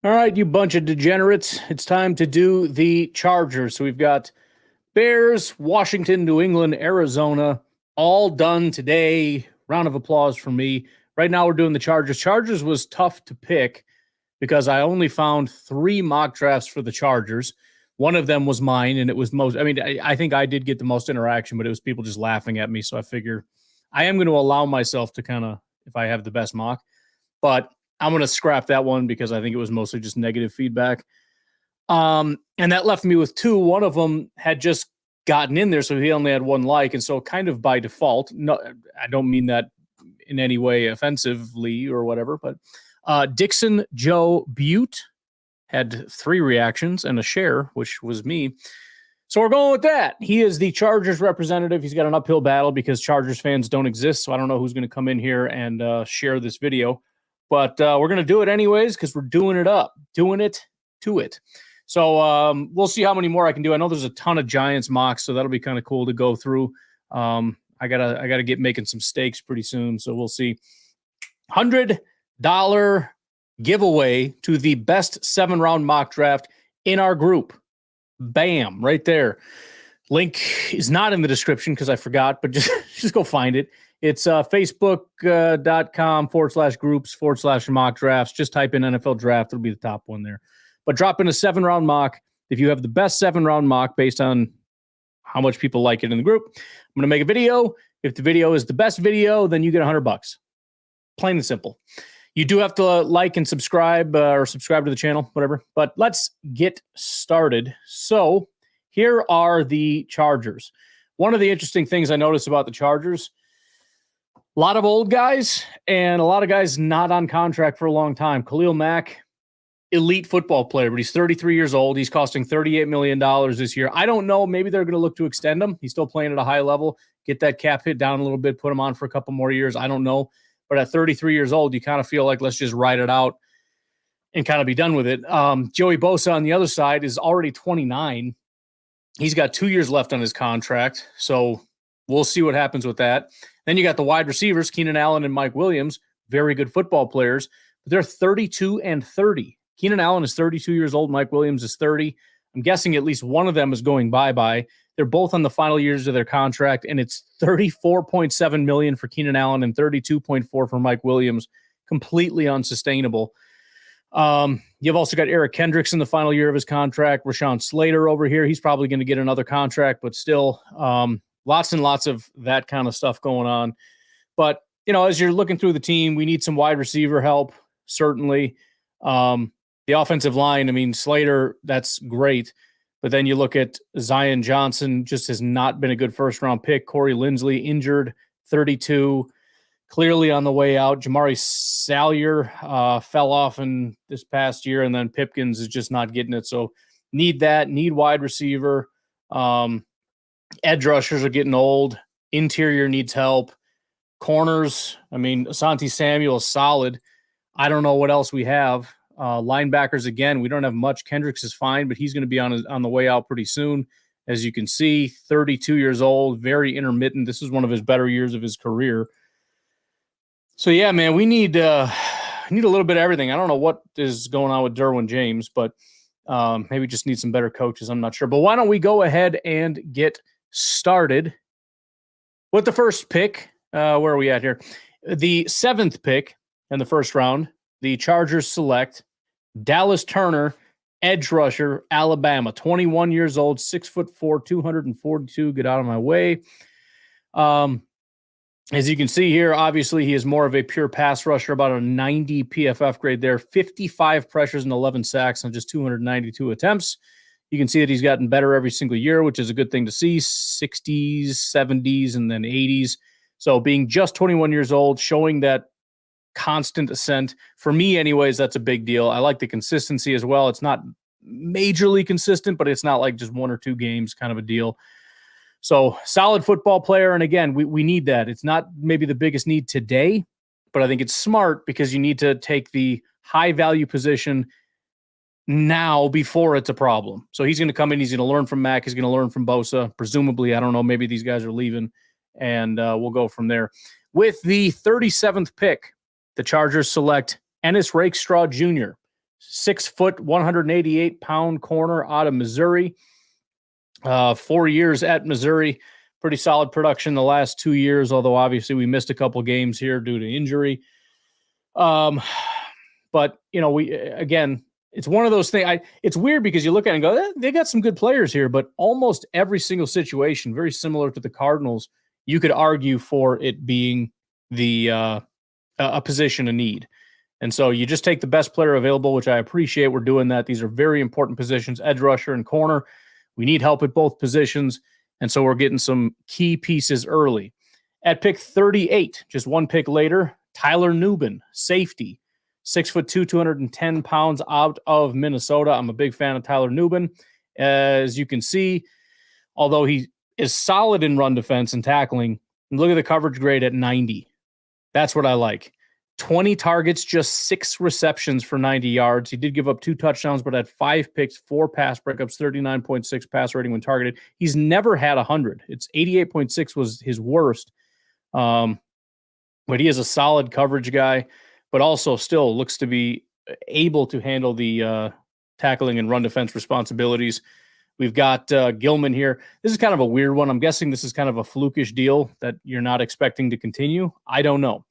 All right, you bunch of degenerates. It's time to do the Chargers. So we've got Bears, Washington, New England, Arizona, all done today. Round of applause for me. Right now we're doing the Chargers. Chargers was tough to pick because I only found 3 mock drafts for the Chargers. One of them was mine, and it was I think I did get the most interaction, but it was people just laughing at me. So I figure I am going to allow myself to kind of, if I have the best mock, but I'm going to scrap that one because I think it was mostly just negative feedback. And that left me with 2. One of them had just gotten in there, so he only had 1 like. And so kind of by default, no, I don't mean that in any way offensively or whatever, but Dixon Joe Butte had 3 reactions and a share, which was me. So we're going with that. He is the Chargers representative. He's got an uphill battle because Chargers fans don't exist, so I don't know who's going to come in here and share this video. But we're going to do it anyways because we're doing it up, doing it to it. So we'll see how many more I can do. I know there's a ton of Giants mocks, so that'll be kind of cool to go through. I gotta get making some stakes pretty soon, so we'll see. $100 giveaway to the best 7-round mock draft in our group. Bam, right there. Link is not in the description because I forgot, but just go find it. It's facebook.com/groups/mock drafts. Just type in NFL draft. It'll be the top one there. But drop in a 7-round mock. If you have the best 7-round mock based on how much people like it in the group, I'm going to make a video. If the video is the best video, then you get $100. Plain and simple. You do have to like and subscribe or subscribe to the channel, whatever. But let's get started. So here are the Chargers. One of the interesting things I noticed about the Chargers, a lot of old guys and a lot of guys not on contract for a long time. Khalil Mack, elite football player, but he's 33 years old. He's costing $38 million this year. I don't know. Maybe they're going to look to extend him. He's still playing at a high level. Get that cap hit down a little bit, put him on for a couple more years. I don't know. But at 33 years old, you kind of feel like let's just ride it out and kind of be done with it. Joey Bosa on the other side is already 29. He's got 2 years left on his contract. So we'll see what happens with that. Then you got the wide receivers, Keenan Allen and Mike Williams, very good football players, but they're 32 and 30. Keenan Allen is 32 years old. Mike Williams is 30. I'm guessing at least one of them is going bye-bye. They're both on the final years of their contract, and it's $34.7 million for Keenan Allen and $32.4 for Mike Williams. Completely unsustainable. You've also got Eric Kendricks in the final year of his contract. Rashawn Slater over here. He's probably going to get another contract, but still lots and lots of that kind of stuff going on. But, you know, as you're looking through the team, we need some wide receiver help, certainly. The offensive line, I mean, Slater, that's great. But then you look at Zion Johnson, just has not been a good first-round pick. Corey Linsley, injured, 32, clearly on the way out. Jamari Salyer fell off in this past year, and then Pipkins is just not getting it. So need that, need wide receiver. Edge rushers are getting old. Interior needs help. Corners, I mean, Asante Samuel is solid. I don't know what else we have. Linebackers, again, we don't have much. Kendricks is fine, but he's going to be on the way out pretty soon. As you can see, 32 years old, very intermittent. This is one of his better years of his career. So, yeah, man, we need a little bit of everything. I don't know what is going on with Derwin James, but maybe just need some better coaches. I'm not sure. But why don't we go ahead and get started with the first pick. Where are we at here? The 7th pick in the first round. The Chargers select Dallas Turner, edge rusher, Alabama, 21 years old, 6'4", 242. Get out of my way. As you can see here, obviously he is more of a pure pass rusher, about a 90 PFF grade there, 55 pressures and 11 sacks on just 292 attempts. You can see that he's gotten better every single year, which is a good thing to see, 60s, 70s, and then 80s. So being just 21 years old, showing that constant ascent. For me, anyways, that's a big deal. I like the consistency as well. It's not majorly consistent, but it's not like just 1 or 2 games kind of a deal. So solid football player. And again, we need that. It's not maybe the biggest need today, but I think it's smart because you need to take the high value position now before it's a problem. So he's going to come in. He's going to learn from Mack. He's going to learn from Bosa. Presumably, I don't know, maybe these guys are leaving, and we'll go from there. With the 37th pick, the Chargers select Ennis Rakestraw Jr., 6 foot, 188 pound corner out of Missouri. 4 years at Missouri. Pretty solid production the last 2 years, although obviously we missed a couple games here due to injury. But it's one of those things. It's weird because you look at it and go, they got some good players here, but almost every single situation, very similar to the Cardinals, you could argue for it being a position of need. And so you just take the best player available, which I appreciate. We're doing that. These are very important positions, edge rusher and corner. We need help at both positions. And so we're getting some key pieces early. At pick 38, just one pick later, Tyler Nubin, safety, 6'2", 210 pounds out of Minnesota. I'm a big fan of Tyler Nubin. As you can see, although he is solid in run defense and tackling, look at the coverage grade at 90. That's what I like. 20 targets, just 6 receptions for 90 yards. He did give up 2 touchdowns, but had 5 picks, 4 pass breakups, 39.6 pass rating when targeted. He's never had 100. It's 88.6 was his worst. But he is a solid coverage guy, but also still looks to be able to handle the tackling and run defense responsibilities. We've got Gilman here. This is kind of a weird one. I'm guessing this is kind of a flukish deal that you're not expecting to continue. I don't know.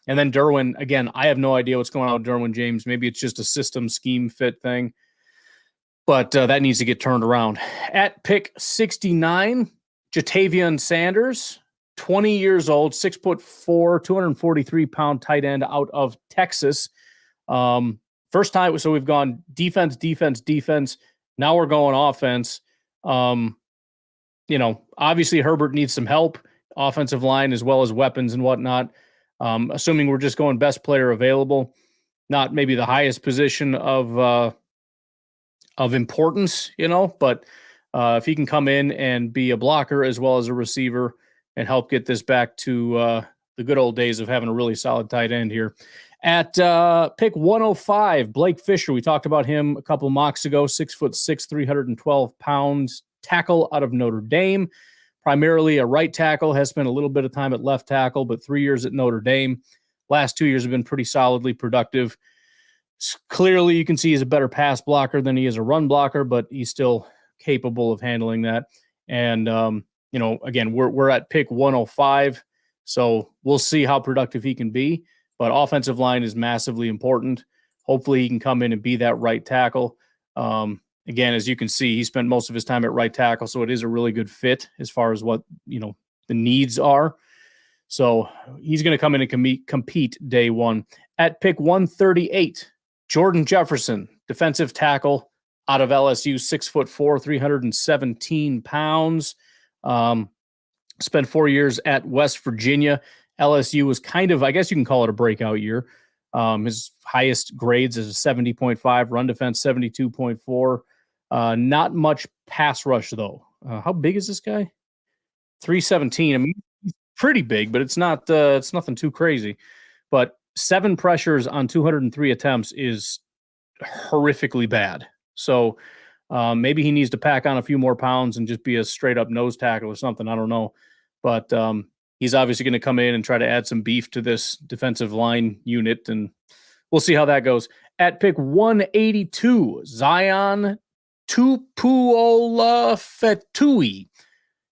And then Derwin, again, I have no idea what's going on with Derwin James. Maybe it's just a system scheme fit thing, but that needs to get turned around. At pick 69, Jatavian Sanders, 20 years old, 6'4", 243-pound tight end out of Texas. First time, so we've gone defense. Now we're going offense. Obviously Herbert needs some help, offensive line as well as weapons and whatnot. Assuming we're just going best player available, not maybe the highest position of importance, but if he can come in and be a blocker as well as a receiver and help get this back to the good old days of having a really solid tight end here. At pick 105, Blake Fisher, we talked about him a couple mocks ago, 6'6", 312 pounds, tackle out of Notre Dame. Primarily a right tackle, has spent a little bit of time at left tackle, but 3 years at Notre Dame. Last 2 years have been pretty solidly productive. Clearly, you can see he's a better pass blocker than he is a run blocker, but he's still capable of handling that. And, again, we're at pick 105, so we'll see how productive he can be. But offensive line is massively important. Hopefully, he can come in and be that right tackle. Again, as you can see, he spent most of his time at right tackle, so it is a really good fit as far as what, the needs are. So he's going to come in and compete day one. At pick 138, Jordan Jefferson, defensive tackle out of LSU, 6'4", 317 pounds. Spent 4 years at West Virginia. LSU was kind of, I guess you can call it a breakout year. His highest grades is a 70.5, run defense 72.4. Not much pass rush, though. How big is this guy? 317. I mean, he's pretty big, but it's nothing too crazy. But 7 pressures on 203 attempts is horrifically bad. So maybe he needs to pack on a few more pounds and just be a straight up nose tackle or something. I don't know. But he's obviously going to come in and try to add some beef to this defensive line unit, and we'll see how that goes. At pick 182, Zion Tupuola-Fetui.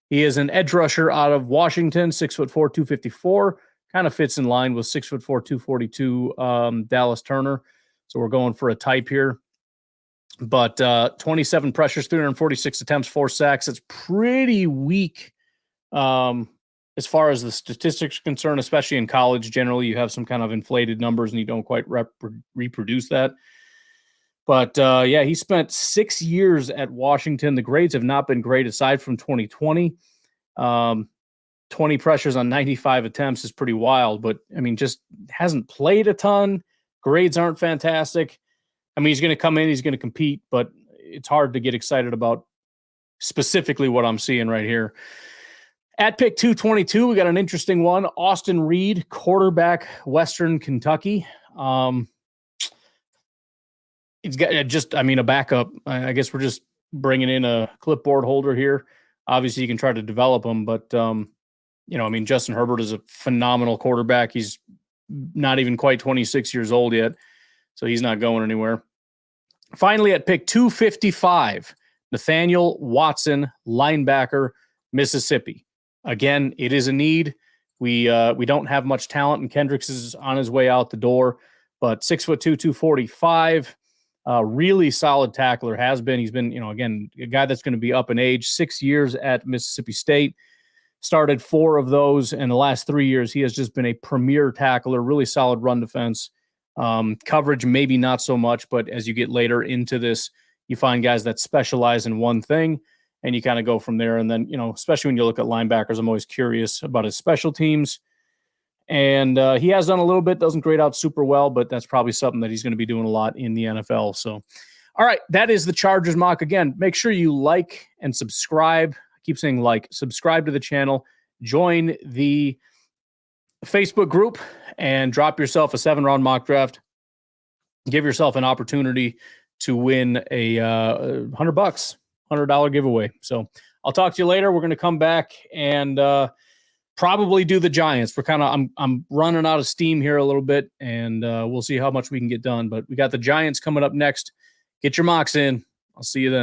He is an edge rusher out of Washington, 6'4", 254. Kind of fits in line with 6'4", 242 Dallas Turner. So we're going for a type here. But 27 pressures, 346 attempts, 4 sacks. It's pretty weak as far as the statistics are concerned, especially in college. Generally, you have some kind of inflated numbers and you don't quite reproduce that. But, he spent 6 years at Washington. The grades have not been great aside from 2020. 20 pressures on 95 attempts is pretty wild, but, just hasn't played a ton. Grades aren't fantastic. He's going to come in, he's going to compete, but it's hard to get excited about specifically what I'm seeing right here. At pick 222, we got an interesting one. Austin Reed, quarterback, Western Kentucky. He's got a backup. I guess we're just bringing in a clipboard holder here. Obviously, you can try to develop him, but, Justin Herbert is a phenomenal quarterback. He's not even quite 26 years old yet. so he's not going anywhere. Finally, at pick 255, Nathaniel Watson, linebacker, Mississippi. Again, it is a need. We don't have much talent, and Kendricks is on his way out the door, but 6'2", 245, really solid tackler, has been. He's been, again, a guy that's going to be up in age, 6 years at Mississippi State, started 4 of those, and the last 3 years he has just been a premier tackler, really solid run defense. Coverage, maybe not so much, but as you get later into this, you find guys that specialize in one thing, and you kind of go from there. And then, especially when you look at linebackers, I'm always curious about his special teams. And he has done a little bit, doesn't grade out super well, but that's probably something that he's going to be doing a lot in the NFL. So, all right, that is the Chargers mock. Again, make sure you like and subscribe. I keep saying like, subscribe to the channel, join the Facebook group, and drop yourself a 7-round mock draft. Give yourself an opportunity to win a $100, $100 giveaway. So I'll talk to you later. We're going to come back and probably do the Giants. I'm running out of steam here a little bit, and we'll see how much we can get done. But we got the Giants coming up next. Get your mocks in. I'll see you then.